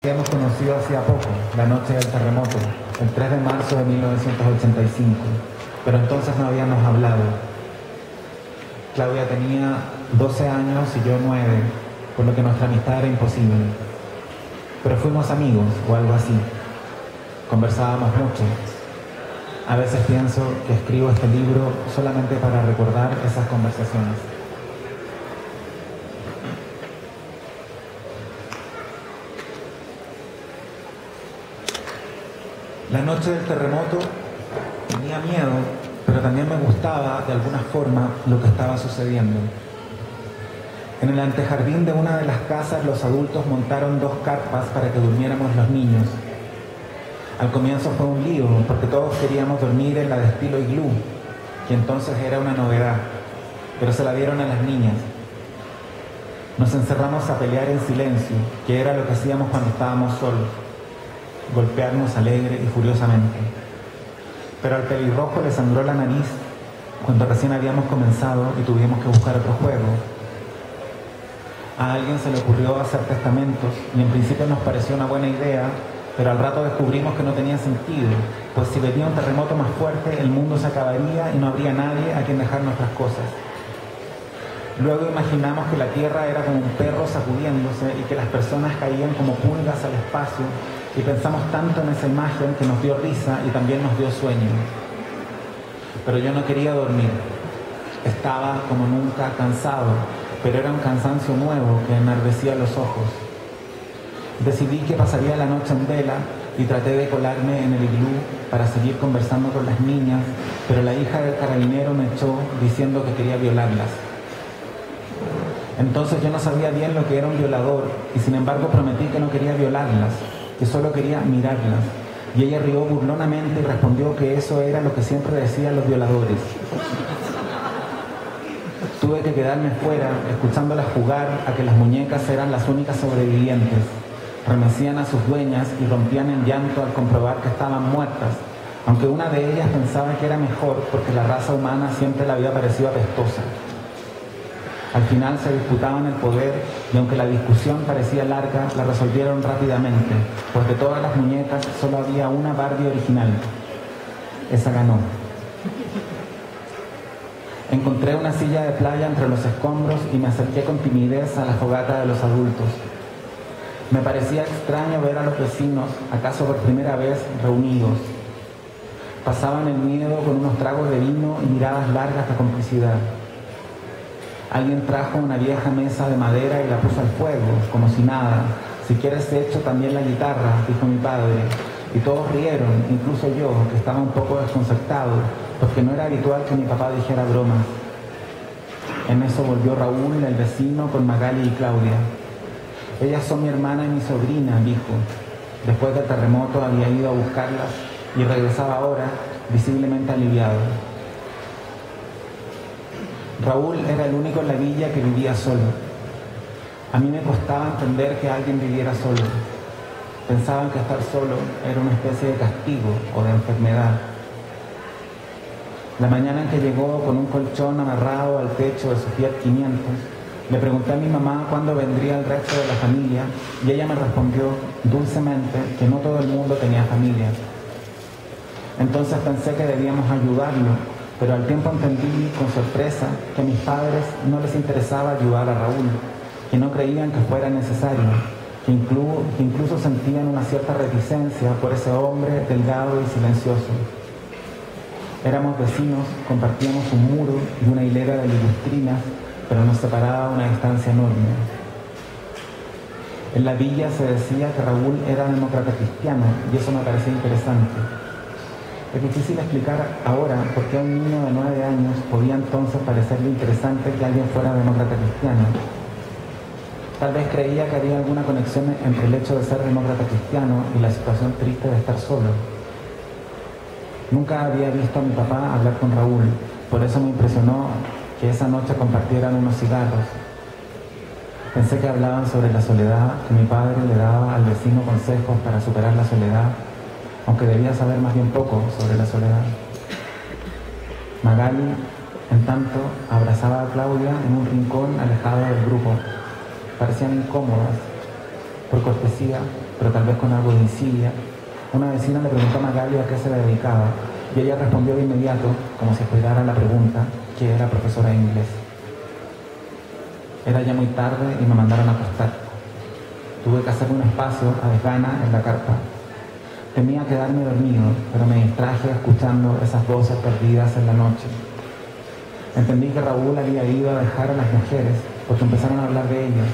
Habíamos conocido hacía poco, la noche del terremoto, el 3 de marzo de 1985, pero entonces no habíamos hablado. Claudia tenía 12 años y yo 9, por lo que nuestra amistad era imposible. Pero fuimos amigos o algo así. Conversábamos mucho. A veces pienso que escribo este libro solamente para recordar esas conversaciones. La noche del terremoto tenía miedo, pero también me gustaba de alguna forma lo que estaba sucediendo. En el antejardín de una de las casas los adultos montaron 2 carpas para que durmiéramos los niños. Al comienzo fue un lío, porque todos queríamos dormir en la de estilo iglú, que entonces era una novedad, pero se la dieron a las niñas. Nos encerramos a pelear en silencio, que era lo que hacíamos cuando estábamos solos. Golpearnos alegre y furiosamente. Pero al pelirrojo le sangró la nariz cuando recién habíamos comenzado y tuvimos que buscar otro juego. A alguien se le ocurrió hacer testamentos y en principio nos pareció una buena idea, pero al rato descubrimos que no tenía sentido, pues si venía un terremoto más fuerte, el mundo se acabaría y no habría nadie a quien dejar nuestras cosas. Luego imaginamos que la tierra era como un perro sacudiéndose y que las personas caían como pulgas al espacio, y pensamos tanto en esa imagen que nos dio risa y también nos dio sueño. Pero yo no quería dormir. Estaba como nunca cansado, pero era un cansancio nuevo que enardecía los ojos. Decidí que pasaría la noche en vela y traté de colarme en el iglú para seguir conversando con las niñas, pero la hija del carabinero me echó diciendo que quería violarlas. Entonces yo no sabía bien lo que era un violador y sin embargo prometí que no quería violarlas, que solo quería mirarlas. Y ella rió burlonamente y respondió que eso era lo que siempre decían los violadores. Tuve que quedarme fuera, escuchándolas jugar a que las muñecas eran las únicas sobrevivientes. Remecían a sus dueñas y rompían en llanto al comprobar que estaban muertas, aunque una de ellas pensaba que era mejor porque la raza humana siempre le había parecido apestosa. Al final se disputaban el poder y aunque la discusión parecía larga, la resolvieron rápidamente, pues de todas las muñecas solo había una Barbie original. Esa ganó. Encontré una silla de playa entre los escombros y me acerqué con timidez a la fogata de los adultos. Me parecía extraño ver a los vecinos, acaso por primera vez, reunidos. Pasaban el miedo con unos tragos de vino y miradas largas de complicidad. Alguien trajo una vieja mesa de madera y la puso al fuego, como si nada. Si quieres echo también la guitarra, dijo mi padre. Y todos rieron, incluso yo, que estaba un poco desconcertado, porque no era habitual que mi papá dijera bromas. En eso volvió Raúl, el vecino, con Magali y Claudia. Ellas son mi hermana y mi sobrina, dijo. Después del terremoto había ido a buscarlas y regresaba ahora, visiblemente aliviado. Raúl era el único en la villa que vivía solo. A mí me costaba entender que alguien viviera solo. Pensaban que estar solo era una especie de castigo o de enfermedad. La mañana en que llegó con un colchón amarrado al techo de su Fiat 500, le pregunté a mi mamá cuándo vendría el resto de la familia y ella me respondió dulcemente que no todo el mundo tenía familia. Entonces pensé que debíamos ayudarlo, pero al tiempo entendí con sorpresa que a mis padres no les interesaba ayudar a Raúl, que no creían que fuera necesario, que incluso sentían una cierta reticencia por ese hombre delgado y silencioso. Éramos vecinos, compartíamos un muro y una hilera de ligustrinas, pero nos separaba una distancia enorme. En la villa se decía que Raúl era demócrata cristiano y eso me parecía interesante. Es difícil explicar ahora por qué a un niño de 9 años podía entonces parecerle interesante que alguien fuera demócrata cristiano. Tal vez creía que había alguna conexión entre el hecho de ser demócrata cristiano y la situación triste de estar solo. Nunca había visto a mi papá hablar con Raúl, por eso me impresionó que esa noche compartieran unos cigarros. Pensé que hablaban sobre la soledad, que mi padre le daba al vecino consejos para superar la soledad, aunque debía saber más bien poco sobre la soledad. Magali, en tanto, abrazaba a Claudia en un rincón alejado del grupo. Parecían incómodas. Por cortesía, pero tal vez con algo de insidia, una vecina le preguntó a Magali a qué se le dedicaba y ella respondió de inmediato, como si esperara la pregunta, que era profesora de inglés. Era ya muy tarde y me mandaron a acostar. Tuve que hacer un espacio a desgana en la carpa. Temía quedarme dormido, pero me distraje escuchando esas voces perdidas en la noche. Entendí que Raúl había ido a dejar a las mujeres porque empezaron a hablar de ellas.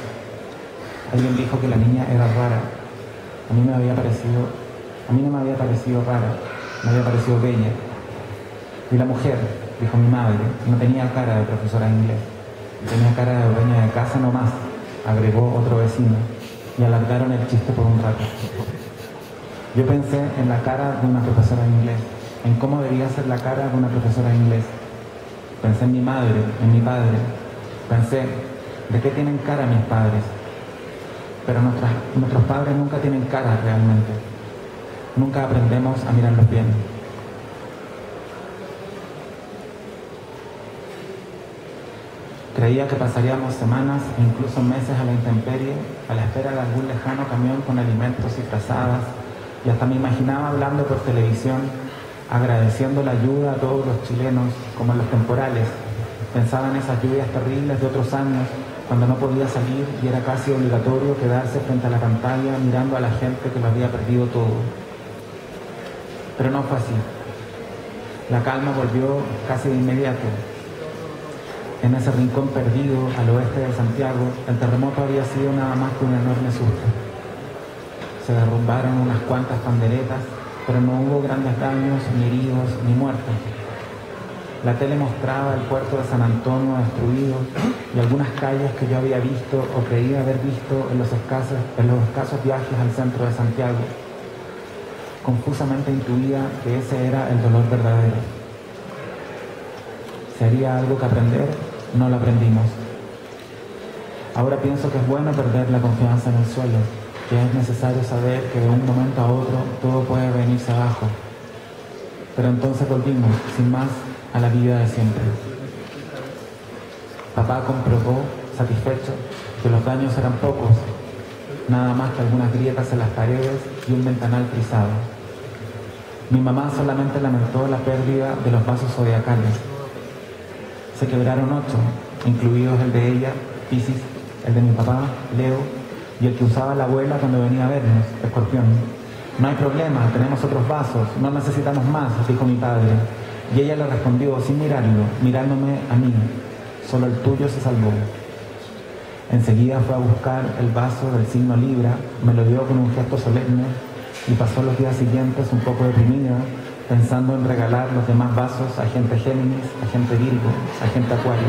Alguien dijo que la niña era rara. A mí no me había parecido rara, me había parecido bella. Y la mujer, dijo mi madre, no tenía cara de profesora de inglés, tenía cara de dueña de casa nomás, agregó otro vecino, y alargaron el chiste por un rato. Yo pensé en la cara de una profesora de inglés, en cómo debía ser la cara de una profesora de inglés. Pensé en mi madre, en mi padre. Pensé, ¿de qué tienen cara mis padres? Pero nuestros padres nunca tienen cara realmente. Nunca aprendemos a mirarlos bien. Creía que pasaríamos semanas e incluso meses a la intemperie, a la espera de algún lejano camión con alimentos y frazadas, y hasta me imaginaba hablando por televisión, agradeciendo la ayuda a todos los chilenos, como en los temporales. Pensaba en esas lluvias terribles de otros años, cuando no podía salir y era casi obligatorio quedarse frente a la pantalla mirando a la gente que lo había perdido todo. Pero no fue así. La calma volvió casi de inmediato. En ese rincón perdido al oeste de Santiago, el terremoto había sido nada más que un enorme susto. Se derrumbaron unas cuantas panderetas, pero no hubo grandes daños, ni heridos, ni muertos. La tele mostraba el puerto de San Antonio destruido y algunas calles que yo había visto o creía haber visto en los escasos viajes al centro de Santiago. Confusamente intuía que ese era el dolor verdadero. Si había algo que aprender, no lo aprendimos. Ahora pienso que es bueno perder la confianza en el suelo, que es necesario saber que de un momento a otro todo puede venirse abajo. Pero entonces volvimos, sin más, a la vida de siempre. Papá comprobó, satisfecho, que los daños eran pocos, nada más que algunas grietas en las paredes y un ventanal frisado. Mi mamá solamente lamentó la pérdida de los vasos zodiacales. Se quebraron 8, incluidos el de ella, Piscis, el de mi papá, Leo, y el que usaba la abuela cuando venía a vernos, Escorpión. No hay problema, tenemos otros vasos, no necesitamos más, dijo mi padre. Y ella le respondió sin mirarlo, mirándome a mí, solo el tuyo se salvó. Enseguida fue a buscar el vaso del signo Libra, me lo dio con un gesto solemne y pasó los días siguientes un poco deprimida, pensando en regalar los demás vasos a gente Géminis, a gente Virgo, a gente Acuario.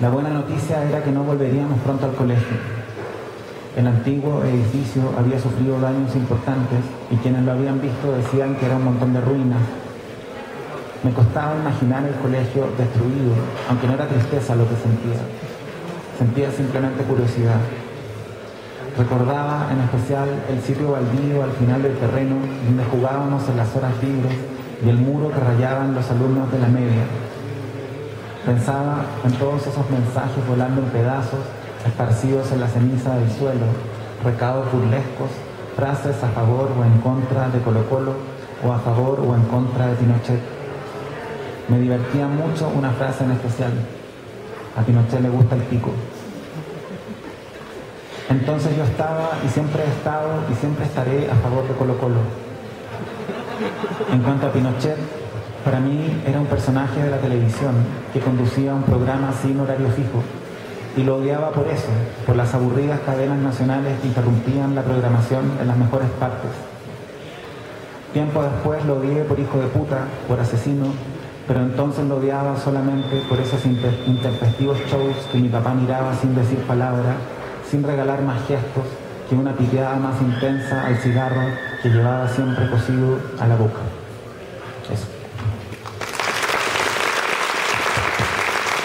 La buena noticia era que no volveríamos pronto al colegio. El antiguo edificio había sufrido daños importantes y quienes lo habían visto decían que era un montón de ruinas. Me costaba imaginar el colegio destruido, aunque no era tristeza lo que sentía. Sentía simplemente curiosidad. Recordaba en especial el sitio baldío al final del terreno donde jugábamos en las horas libres y el muro que rayaban los alumnos de la media. Pensaba en todos esos mensajes volando en pedazos, esparcidos en la ceniza del suelo, recados burlescos, frases a favor o en contra de Colo-Colo o a favor o en contra de Pinochet. Me divertía mucho una frase en especial: a Pinochet le gusta el pico. Entonces yo estaba y siempre he estado y siempre estaré a favor de Colo-Colo. En cuanto a Pinochet, para mí era un personaje de la televisión que conducía un programa sin horario fijo. Y lo odiaba por eso, por las aburridas cadenas nacionales que interrumpían la programación en las mejores partes. Tiempo después lo odié por hijo de puta, por asesino, pero entonces lo odiaba solamente por esos intempestivos shows que mi papá miraba sin decir palabra, sin regalar más gestos que una piteada más intensa al cigarro que llevaba siempre cosido a la boca.